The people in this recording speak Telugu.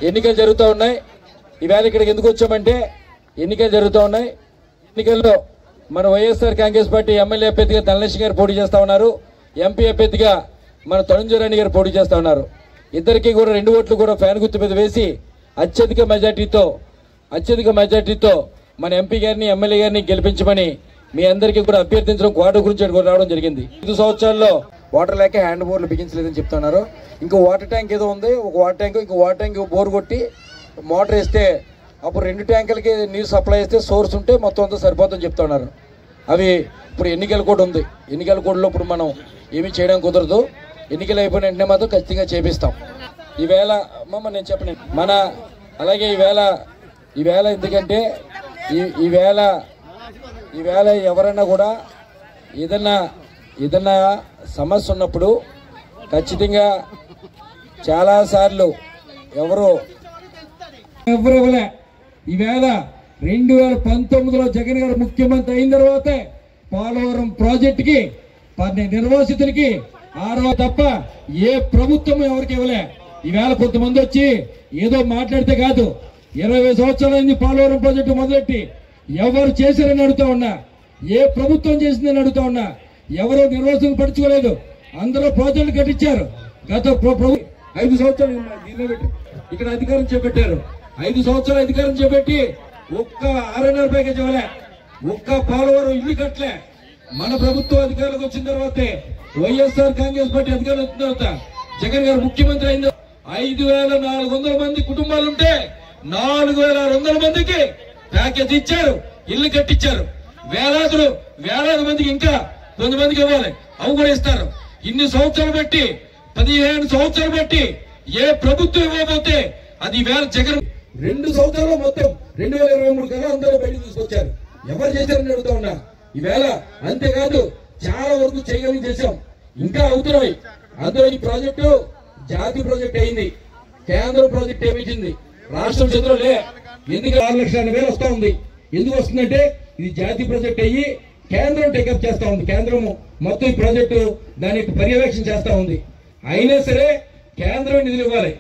ఎన్నికలు జరుగుతూ ఉన్నాయి. ఈవేళ ఇక్కడికి ఎందుకు వచ్చామంటే ఎన్నికలు జరుగుతూ ఉన్నాయి. ఎన్నికల్లో మన వైఎస్ఆర్ కాంగ్రెస్ పార్టీ ఎమ్మెల్యే అభ్యర్థిగా ధనలక్ష్మి గారు పోటీ చేస్తా ఉన్నారు. ఎంపీ అభ్యర్థిగా మన తరుణ్ గారు పోటీ చేస్తా ఉన్నారు. ఇద్దరికి కూడా 2 ఓట్లు కూడా ఫ్యాన్ గుర్తు మీద వేసి అత్యధిక మెజార్టీతో మన ఎంపీ గారిని ఎమ్మెల్యే గారిని గెలిపించమని మీ అందరికీ కూడా అభ్యర్థించడం క్వార్టర్ గురించి రావడం జరిగింది. 5 సంవత్సరాల్లో వాటర్ లేక హ్యాండ్ బోర్లు బిగించలేదని చెప్తున్నారు. ఇంకో వాటర్ ట్యాంక్ ఏదో ఉంది, ఒక వాటర్ ట్యాంక్ బోర్ కొట్టి మోటార్ వేస్తే అప్పుడు 2 ట్యాంకులకి నీరు సప్లై చేస్తే సోర్స్ ఉంటే మొత్తం అంతా సరిపోతుందని చెప్తున్నారు. అవి ఇప్పుడు ఎన్నికల కోడ్ ఉంది. ఎన్నికల కోడ్లో ఇప్పుడు మనం ఏమీ చేయడం కుదరదు. ఎన్నికలు అయిపోయిన వెంటనే మాత్రం ఖచ్చితంగా చేపిస్తాం. ఈవేళ నేను చెప్పను అలాగే ఈవేళ ఎందుకంటే ఈవేళ ఎవరైనా కూడా ఏదన్నా సమస్య ఉన్నప్పుడు ఖచ్చితంగా చాలాసార్లు ఎవరు ఈవేళ 2019లో జగన్ గారు ముఖ్యమంత్రి అయిన తర్వాతే పోలవరం ప్రాజెక్టుకి నిర్వాసితులకి తప్ప ఏ ప్రభుత్వం ఎవరికి ఇవ్వలే. ఈవేళ కొంతమంది వచ్చి ఏదో మాట్లాడితే కాదు, 20 సంవత్సరాలైంది పోలవరం ప్రాజెక్టు మొదలెట్టి ఎవరు చేశారని అడుగుతా ఉన్నా, ఏ ప్రభుత్వం చేసిందని అడుగుతా ఉన్నా. ఎవరో నిర్వాసితులు పడుచుకోలేదు, అందరూ ప్రాజెక్టులు కట్టించారు. గత 5 సంవత్సరాలు ఇక్కడ అధికారం చేపట్టారు. 5 సంవత్సరాలు అధికారం చేపట్టి ఒక్క 6.5 ప్యాకేజ్ ఇవ్వలే, ఒక్క పోలవరం ఇల్లు కట్టలే. మన ప్రభుత్వం అధికారులకు వచ్చిన తర్వాతే వైఎస్ఆర్ కాంగ్రెస్ పార్టీ అధికారులు వచ్చిన తర్వాత జగన్ గారు ముఖ్యమంత్రి అయిన 5,400 మంది కుటుంబాలుంటే 4,600 మందికి ప్యాకేజ్ ఇచ్చారు, ఇల్లు కట్టించారు. వేలాది మందికి ఇంకా కొంతమందికి ఇవ్వాలి, అవి కూడా ఇస్తారు. ఇన్ని సంవత్సరాలు బట్టి 15 సంవత్సరాలు బట్టి ఏ ప్రభుత్వం ఇవ్వబోతే అది వేళ జగన్ 2 సంవత్సరాలు మొత్తం 2023 కల్లా అందరూ బయటకు తీసుకొచ్చారు. ఎవరు చేశారని అడుగుతా ఉన్నా. ఈవేళ అంతేకాదు చాలా వరకు చేయగలిగి చేశాం, ఇంకా అవుతున్నాయి. అందులో ఈ ప్రాజెక్టు జాతీయ ప్రాజెక్ట్ అయింది, కేంద్ర ప్రాజెక్ట్ ఏమిచ్చింది, రాష్ట్రం చేతిలో లే. ఎందుకు 6,80,000 వస్తా ఉంది? ఎందుకు వస్తుందంటే ఇది జాతీయ ప్రాజెక్ట్ అయ్యి కేంద్రం టేకప్ చేస్తా ఉంది. కేంద్రం మొత్తం ఈ ప్రాజెక్టు దాని పర్యవేక్షణ చేస్తా ఉంది. అయినా సరే కేంద్రం నిధులు ఇవ్వాలి.